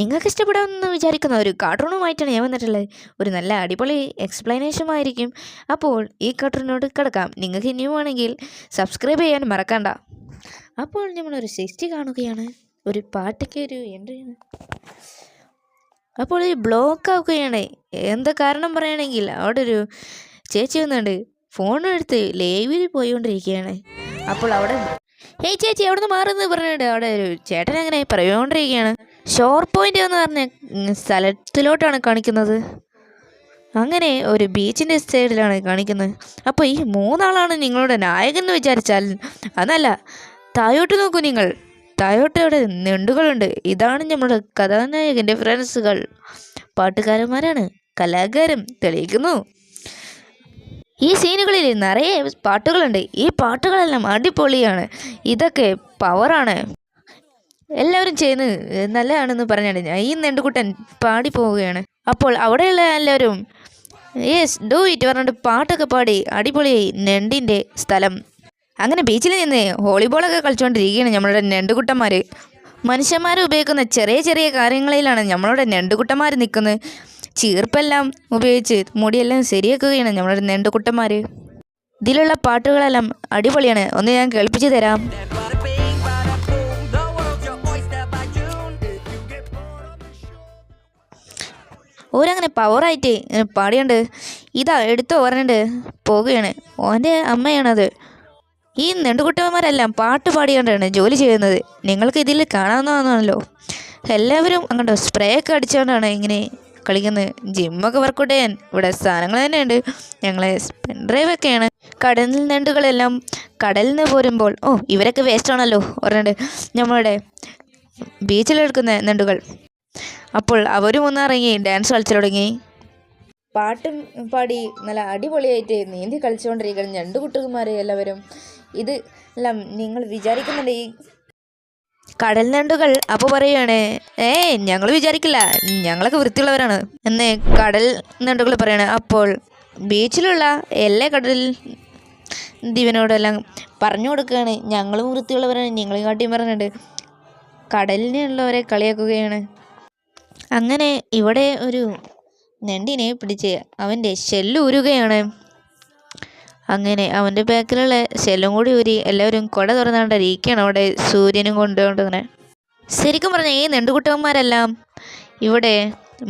നിങ്ങൾക്ക് ഇഷ്ടപ്പെടാമെന്ന് വിചാരിക്കുന്ന ഒരു കാർട്ടൂണുമായിട്ടാണ് ഞാൻ വന്നിട്ടുള്ളത്. ഒരു നല്ല അടിപൊളി എക്സ്പ്ലനേഷനുമായിരിക്കും. അപ്പോൾ ഈ കാർട്ടൂണിനോട് കിടക്കാം. നിങ്ങൾക്ക് ന്യൂ ആണെങ്കിൽ സബ്സ്ക്രൈബ് ചെയ്യാൻ മറക്കണ്ട. അപ്പോൾ നമ്മളൊരു 60 കാണുകയാണ്. ഒരു പാട്ടൊക്കെ ഒരു എൻട്രിയാണ്. അപ്പോൾ ഈ ബ്ലോക്ക് ആവുകയാണ്. എന്താ കാരണം പറയുകയാണെങ്കിൽ അവിടെ ഒരു ചേച്ചി വന്നുണ്ട്. ഫോണെടുത്ത് ലൈവിൽ പോയിക്കൊണ്ടിരിക്കുകയാണ്. അപ്പോൾ അവിടെ ഹേയ് ചേച്ചി എവിടെ നിന്ന് മാറുന്നത് പറഞ്ഞിട്ട് അവിടെ ഒരു ചേട്ടൻ അങ്ങനെ പറഞ്ഞുകൊണ്ടിരിക്കുകയാണ്. ഷോർ പോയിന്റ് എന്ന് പറഞ്ഞ സ്ഥലത്തിലോട്ടാണ് കാണിക്കുന്നത്. അങ്ങനെ ഒരു ബീച്ചിൻ്റെ സൈഡിലാണ് കാണിക്കുന്നത്. അപ്പോൾ ഈ മൂന്നാളാണ് നിങ്ങളുടെ നായകൻ എന്ന് വിചാരിച്ചാൽ അതല്ല. താഴോട്ട് നോക്കൂ നിങ്ങൾ. താഴോട്ടവിടെ ഞണ്ടുകളുണ്ട്. ഇതാണ് നമ്മുടെ കഥാനായകൻ്റെ ഫ്രണ്ട്സുകൾ. പാട്ടുകാരന്മാരാണ്. കലാകാരം തെളിയിക്കുന്നു. ഈ സീനുകളിൽ നിറയെ പാട്ടുകളുണ്ട്. ഈ പാട്ടുകളെല്ലാം അടിപൊളിയാണ്. ഇതൊക്കെ പവറാണ്. എല്ലാവരും ചെയ്യുന്നത് നല്ലതാണെന്ന് പറഞ്ഞാണ് ഞാൻ ഈ നെണ്ടുകുട്ടൻ പാടി പോവുകയാണ്. അപ്പോൾ അവിടെയുള്ള എല്ലാവരും യെസ് ഡു ഇറ്റ് പറഞ്ഞിട്ട് പാട്ടൊക്കെ പാടി അടിപൊളിയായി. നെണ്ടിൻ്റെ സ്ഥലം അങ്ങനെ ബീച്ചിൽ നിന്ന് വോളിബോളൊക്കെ കളിച്ചുകൊണ്ടിരിക്കുകയാണ് നമ്മളുടെ നെണ്ടുകുട്ടന്മാർ. മനുഷ്യന്മാർ ഉപയോഗിക്കുന്ന ചെറിയ ചെറിയ കാര്യങ്ങളിലാണ് നമ്മളുടെ നെണ്ടുകുട്ടന്മാർ നിൽക്കുന്നത്. ചീർപ്പെല്ലാം ഉപയോഗിച്ച് മുടിയെല്ലാം ശരിയാക്കുകയാണ് നമ്മളുടെ നെണ്ടുകുട്ടന്മാർ. ഇതിലുള്ള പാട്ടുകളെല്ലാം അടിപൊളിയാണ്. ഒന്ന് ഞാൻ കേൾപ്പിച്ചു തരാം. ഓരങ്ങനെ പവറായിട്ട് പാടിയുണ്ട്. ഇതാ എടുത്തോ പറഞ്ഞിട്ട് പോവുകയാണ്. ഓൻ്റെ അമ്മയാണത്. ഈ നെണ്ടുകുട്ടന്മാരെല്ലാം പാട്ട് പാടിക്കൊണ്ടാണ് ജോലി ചെയ്യുന്നത്. നിങ്ങൾക്ക് ഇതിൽ കാണാവുന്നതാണല്ലോ. എല്ലാവരും അങ്ങോട്ട് സ്പ്രേ ഒക്കെ അടിച്ചുകൊണ്ടാണ് ഇങ്ങനെ കളിക്കുന്നത്. ജിമ്മൊക്കെ വർക്കൗട്ട് ചെയ്യാൻ ഇവിടെ സാധനങ്ങൾ തന്നെയുണ്ട്. ഞങ്ങളെ പെൻഡ്രൈവൊക്കെയാണ്. കടൽ നെണ്ടുകളെല്ലാം കടലിൽ നിന്ന് പോരുമ്പോൾ ഇവരൊക്കെ വേസ്റ്റാണല്ലോ പറഞ്ഞിട്ട് നമ്മളുടെ ബീച്ചിലെടുക്കുന്ന നെണ്ടുകൾ. അപ്പോൾ അവരും ഒന്നിറങ്ങി ഡാൻസ് കളിച്ചു തുടങ്ങി. പാട്ടും പാടി നല്ല അടിപൊളിയായിട്ട് നീന്തി കളിച്ചുകൊണ്ടിരിക്കണം ഞണ്ടുകുട്ടന്മാർ എല്ലാവരും. ഇത് എല്ലാം നിങ്ങൾ വിചാരിക്കുന്നുണ്ട് ഈ കടൽ ഞണ്ടുകൾ. അപ്പോൾ പറയുകയാണ് ഞങ്ങൾ വിചാരിക്കില്ല, ഞങ്ങളൊക്കെ വൃത്തിയുള്ളവരാണ് എന്ന് കടൽ ഞണ്ടുകൾ പറയാണ്. അപ്പോൾ ബീച്ചിലുള്ള എല്ലാ കടൽ ദിവനോടെല്ലാം പറഞ്ഞു കൊടുക്കുകയാണ് ഞങ്ങളും വൃത്തിയുള്ളവരാണ്, ഞങ്ങളെ കാട്ടിയും പറഞ്ഞിട്ട് കടലിനുള്ളവരെ കളിയാക്കുകയാണ്. അങ്ങനെ ഇവിടെ ഒരു ഞണ്ടിനെ പിടിച്ച് അവൻ്റെ ഷെല്ല് ഊരുകയാണ്. അങ്ങനെ അവൻ്റെ ബാക്കിലുള്ള ഷെല്ലും കൂടി ഊരി എല്ലാവരും കുട തുറന്നുകൊണ്ടിരിക്കുകയാണ് അവിടെ സൂര്യനും കൊണ്ടുകൊണ്ടിങ്ങനെ. ശരിക്കും പറഞ്ഞാൽ ഈ നെണ്ടുകുട്ടന്മാരെല്ലാം ഇവിടെ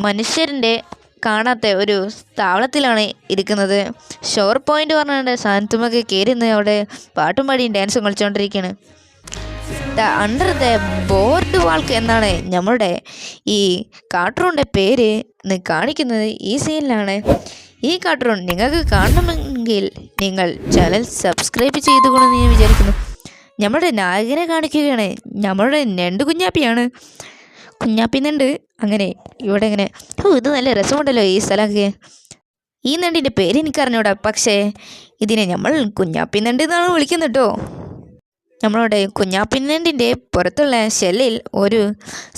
മനുഷ്യരിൻ്റെ കാണാത്ത ഒരു താവളത്തിലാണ് ഇരിക്കുന്നത്. ഷോർ പോയിന്റ് പറഞ്ഞിട്ട് സാന്ത്വമൊക്കെ കയറിന്ന് അവിടെ പാട്ടും പാടിയും ഡാൻസും കളിച്ചുകൊണ്ടിരിക്കുകയാണ്. അണ്ടർ ദ ബോർഡ് വാൾക്ക് എന്നാണ് നമ്മളുടെ ഈ കാർട്ടൂണിൻ്റെ പേര് കാണിക്കുന്നത്. ഈ സീനിലാണ്. ഈ കാർട്ടൂൺ നിങ്ങൾക്ക് കാണണമെങ്കിൽ നിങ്ങൾ ചാനൽ സബ്സ്ക്രൈബ് ചെയ്തുകൊണ്ടെന്ന് ഞാൻ വിചാരിക്കുന്നു. നമ്മളുടെ നായകനെ കാണിക്കുകയാണ്. നമ്മളുടെ ഞണ്ട് കുഞ്ഞാപ്പിയാണ്. കുഞ്ഞാപ്പി നെണ്ട്. അങ്ങനെ ഇവിടെ ഇങ്ങനെ ഇത് നല്ല രസമുണ്ടല്ലോ ഈ സ്ഥലമൊക്കെ. ഈ നെണ്ടിൻ്റെ പേര് എനിക്കറിഞ്ഞൂടാ, പക്ഷേ ഇതിനെ നമ്മൾ കുഞ്ഞാപ്പി നെണ്ട് എന്നാണ് വിളിക്കുന്നത് കേട്ടോ. നമ്മളുടെ കുഞ്ഞാപ്പിന്നണ്ടിൻ്റെ പുറത്തുള്ള ഷെല്ലിൽ ഒരു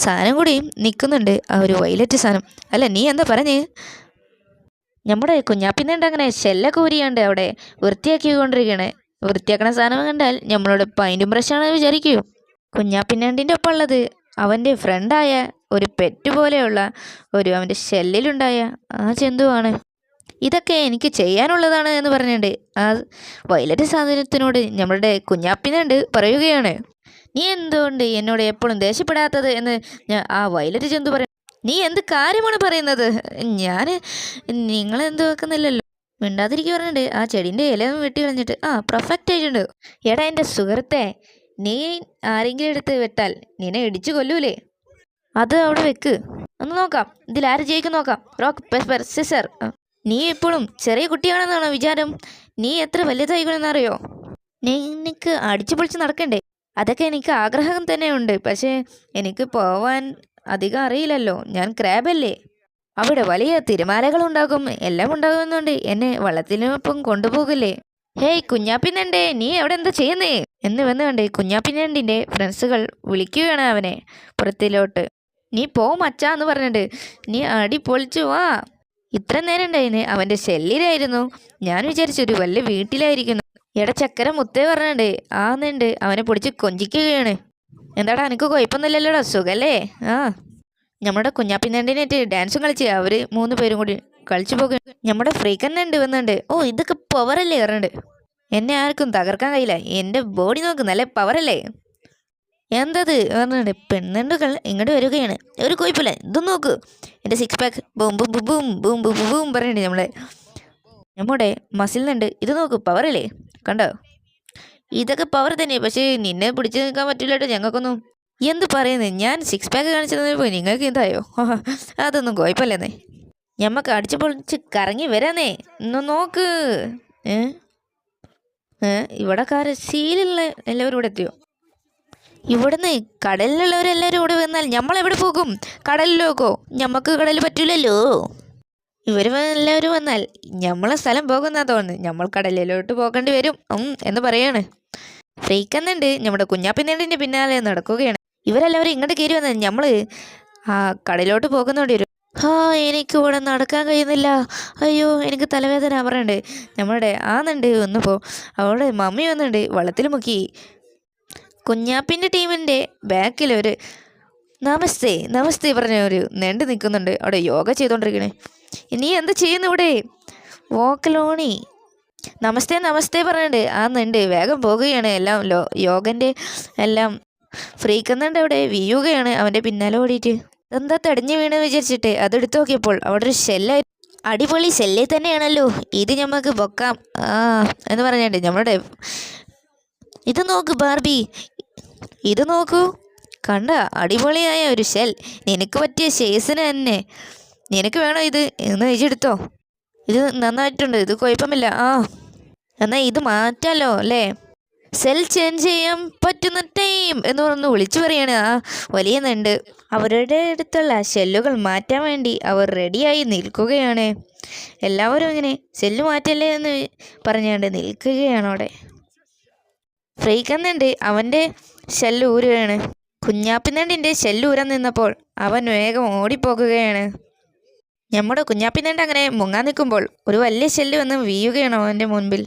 സാധനം കൂടി നിൽക്കുന്നുണ്ട്. ആ ഒരു വയലറ്റ് സാധനം. അല്ല നീ എന്താ പറഞ്ഞ്? നമ്മുടെ കുഞ്ഞാപ്പിന്നണ്ട് അങ്ങനെ ഷെല്ലൊക്കെ ഊരിയാണ്ട് അവിടെ വൃത്തിയാക്കിക്കൊണ്ടിരിക്കുകയാണ്. വൃത്തിയാക്കണ സാധനം കണ്ടാൽ നമ്മളോട് പൈൻറ്റും ബ്രഷാണെന്ന് വിചാരിക്കൂ. കുഞ്ഞാപ്പിന്നണ്ടിൻ്റെ ഒപ്പം ഉള്ളത് അവൻ്റെ ഫ്രണ്ടായ ഒരു പെറ്റ് പോലെയുള്ള അവൻ്റെ ഷെല്ലിലുണ്ടായ ആ ജന്തുവാണ്. ഇതൊക്കെ എനിക്ക് ചെയ്യാനുള്ളതാണ് എന്ന് പറഞ്ഞിട്ടുണ്ട് ആ വയലറ്റ് സാധനത്തിനോട് നമ്മളുടെ കുഞ്ഞാപ്പിനുണ്ട് പറയുകയാണ്. നീ എന്തുകൊണ്ട് എന്നോട് എപ്പോഴും ദേഷ്യപ്പെടാത്തത് എന്ന് ആ വയലറ്റ് ജന്തു പറയും. നീ എന്ത് കാര്യമാണ് പറയുന്നത്? ഞാൻ നിങ്ങളെന്ത് വെക്കുന്നില്ലല്ലോ. മിണ്ടാതിരിക്കുക പറഞ്ഞിട്ട് ആ ചെടീൻ്റെ ഇല വെട്ടി കളഞ്ഞിട്ട് പെർഫെക്റ്റ് ആയിട്ടുണ്ട്. എടാ എൻ്റെ സുഹൃത്തെ, നീ ആരെങ്കിലും എടുത്ത് വെട്ടാൽ നിന്നെ ഇടിച്ചു കൊല്ലൂലേ? അത് അവിടെ വെക്ക്, ഒന്ന് നോക്കാം. ഇതിലാര് ജയിക്കും നോക്കാം. Rock paper scissor. നീ എപ്പോഴും ചെറിയ കുട്ടിയാണെന്നാണോ വിചാരം? നീ എത്ര വലുതായിക്കണമെന്നറിയോ? എനിക്ക് അടിച്ചു പൊളിച്ച് നടക്കണ്ടേ? അതൊക്കെ എനിക്ക് ആഗ്രഹം തന്നെയുണ്ട്. പക്ഷേ എനിക്ക് പോവാൻ അധികം അറിയില്ലല്ലോ. ഞാൻ ക്രാബല്ലേ. അവിടെ വലിയ തിരമാലകളുണ്ടാകും, എല്ലാം ഉണ്ടാകുന്നുണ്ട്. എന്നെ വള്ളത്തിനൊപ്പം കൊണ്ടുപോകില്ലേ? ഹേയ് കുഞ്ഞാപ്പിന്നണ്ടേ, നീ എവിടെ എന്താ ചെയ്യുന്നേ എന്ന് വന്നുകൊണ്ട് കുഞ്ഞാപ്പിന്നണ്ടിൻ്റെ ഫ്രണ്ട്സുകൾ വിളിക്കുകയാണ് അവനെ പുറത്തിലോട്ട്. നീ പോ മച്ചാ എന്ന് പറഞ്ഞിട്ട് നീ അടി പൊളിച്ചു വാ. ഇത്ര നേരം ഉണ്ടായിന് അവൻ്റെ ഷെല്ലിലായിരുന്നു. ഞാൻ വിചാരിച്ചൊരു വല്ല വീട്ടിലായിരിക്കുന്നു. ചക്കര മുത്തേ പറഞ്ഞിട്ട് ആന്നുണ്ട് അവനെ പൊടിച്ച് കൊഞ്ചിക്കുകയാണ്. എന്താടാ എനിക്ക് കുഴപ്പമൊന്നുമില്ലല്ലോടാ, സുഖല്ലേ? നമ്മുടെ കുഞ്ഞാപ്പിന്നണ്ടിനായിട്ട് ഡാൻസും കളിച്ച് അവർ 3 പേരും കൂടി കളിച്ചു പോകും. നമ്മുടെ ഫ്രീക്കന്നുണ്ട് വന്നുണ്ട്. ഓ ഇതൊക്കെ പവറല്ലേ പറഞ്ഞിട്ട് എന്നെ ആർക്കും തകർക്കാൻ കഴിയില്ല. എൻ്റെ ബോഡി നോക്ക് നല്ല പവറല്ലേ. എന്തത് പറഞ്ഞിട്ട് പെണ്ണുണ്ടുകൾ ഇങ്ങോട്ട് വരികയാണ്. ഒരു കുഴപ്പമില്ല ഇത് നോക്ക് എൻ്റെ 6 pack boom boom boom boom boom boom boom boom പറഞ്ഞിട്ട് നമ്മുടെ മസിലിനുണ്ട്. ഇത് നോക്ക് പവറല്ലേ കണ്ടോ. ഇതൊക്കെ പവർ തന്നെ. പക്ഷേ നിന്നെ പിടിച്ചു നിൽക്കാൻ പറ്റില്ല കേട്ടോ ഞങ്ങൾക്കൊന്നും. എന്ത് പറയുന്നത് ഞാൻ 6 പാക്ക് കാണിച്ചതിന് പോയി നിങ്ങൾക്ക് എന്തായോ. അതൊന്നും കുഴപ്പമില്ലെന്നേ. ഞമ്മക്ക് അടിച്ചു പൊളിച്ച് കറങ്ങി വരാന്നേ. ഒന്ന് നോക്ക്. ഇവിടെക്കാര് സീലുള്ള എല്ലാവരും ഇവിടെ എത്തിയോ. ഇവിടുന്ന് കടലിലുള്ളവരെല്ലാവരും ഇവിടെ വന്നാൽ നമ്മളെവിടെ പോകും. കടലിലോക്കോ. ഞമ്മക്ക് കടൽ പറ്റൂലല്ലോ. ഇവർ എല്ലാവരും വന്നാൽ നമ്മളെ സ്ഥലം പോകുന്നാ തോന്നുന്നു. നമ്മൾ കടലിലോട്ട് പോകേണ്ടി വരും എന്ന് പറയാണ്. ഫ്രീക്കുന്നുണ്ട് നമ്മുടെ കുഞ്ഞാപ്പിന്നണ്ടിൻ്റെ പിന്നാലെ നടക്കുകയാണ്. ഇവരെല്ലാവരും ഇങ്ങോട്ട് കയറി വന്നാൽ നമ്മൾ ആ കടലിലോട്ട് പോകുന്നോണ്ടി വരും. എനിക്ക് ഇവിടെ നടക്കാൻ കഴിയുന്നില്ല. അയ്യോ എനിക്ക് തലവേദന പറയണ്ട്. നമ്മുടെ ആന്നുണ്ട് വന്നപ്പോൾ അവളുടെ മമ്മി വന്നിട്ടുണ്ട് വെള്ളത്തിൽ മുക്കി. കുഞ്ഞാപ്പിൻ്റെ ടീമിൻ്റെ ബാക്കിലൊരു നമസ്തേ നമസ്തേ പറഞ്ഞ ഒരു നെണ്ട് നിൽക്കുന്നുണ്ട് അവിടെ യോഗ ചെയ്തുകൊണ്ടിരിക്കണേ. നീ എന്താ ചെയ്യുന്നു ഇവിടെ. വോക്കലോണി നമസ്തേ നമസ്തേ പറഞ്ഞിട്ട് ആ നെണ്ട് വേഗം പോകുകയാണ്. എല്ലാം യോഗൻ്റെ എല്ലാം ഫ്രീക്കുന്നുണ്ട് അവിടെ വീഴുകയാണ് അവൻ്റെ പിന്നാലെ ഓടിയിട്ട്. എന്താ തടഞ്ഞു വീണ് വിചാരിച്ചിട്ട് അതെടുത്ത് നോക്കിയപ്പോൾ അവിടെ ഒരു ഷെല്ലായി. അടിപൊളി ഷെല്ലിൽ തന്നെയാണല്ലോ ഇത് ഞമ്മക്ക് പൊക്കാം എന്ന് പറഞ്ഞിട്ട് നമ്മുടെ ഇത് നോക്ക് ബാർബി ഇത് നോക്കൂ കണ്ട അടിപൊളിയായ ഒരു ഷെൽ. നിനക്ക് പറ്റിയ ഷേസിന് തന്നെ. നിനക്ക് വേണോ ഇത് എന്ന് വെച്ചെടുത്തോ. ഇത് നന്നായിട്ടുണ്ട്. ഇത് കുഴപ്പമില്ല. എന്നാൽ ഇത് മാറ്റാലോ അല്ലേ. സെൽ ചേഞ്ച് ചെയ്യാൻ പറ്റുന്ന ടൈം എന്ന് പറഞ്ഞ് വിളിച്ചു പറയാണ് ആ വലിയ നെണ്ട്. അവരുടെ അടുത്തുള്ള ഷെല്ലുകൾ മാറ്റാൻ വേണ്ടി അവർ റെഡിയായി നിൽക്കുകയാണ്. എല്ലാവരും ഇങ്ങനെ സെല്ല് മാറ്റല്ലേ എന്ന് പറഞ്ഞുകൊണ്ട് നിൽക്കുകയാണ് അവിടെ. ഫ്രീക്കുന്നുണ്ട് അവൻ്റെ ഷെല്ല് ഊരുകയാണ്. കുഞ്ഞാപ്പിന്നണ്ടിൻ്റെ ഷെല്ല് ഊരാൻ നിന്നപ്പോൾ അവൻ വേഗം ഓടിപ്പോകുകയാണ്. നമ്മുടെ കുഞ്ഞാപ്പിന്നണ്ട് അങ്ങനെ മുങ്ങാൻ നിൽക്കുമ്പോൾ ഒരു വലിയ ഷെല്ല് വന്ന് വീഴുകയാണ് അവൻ്റെ മുൻപിൽ.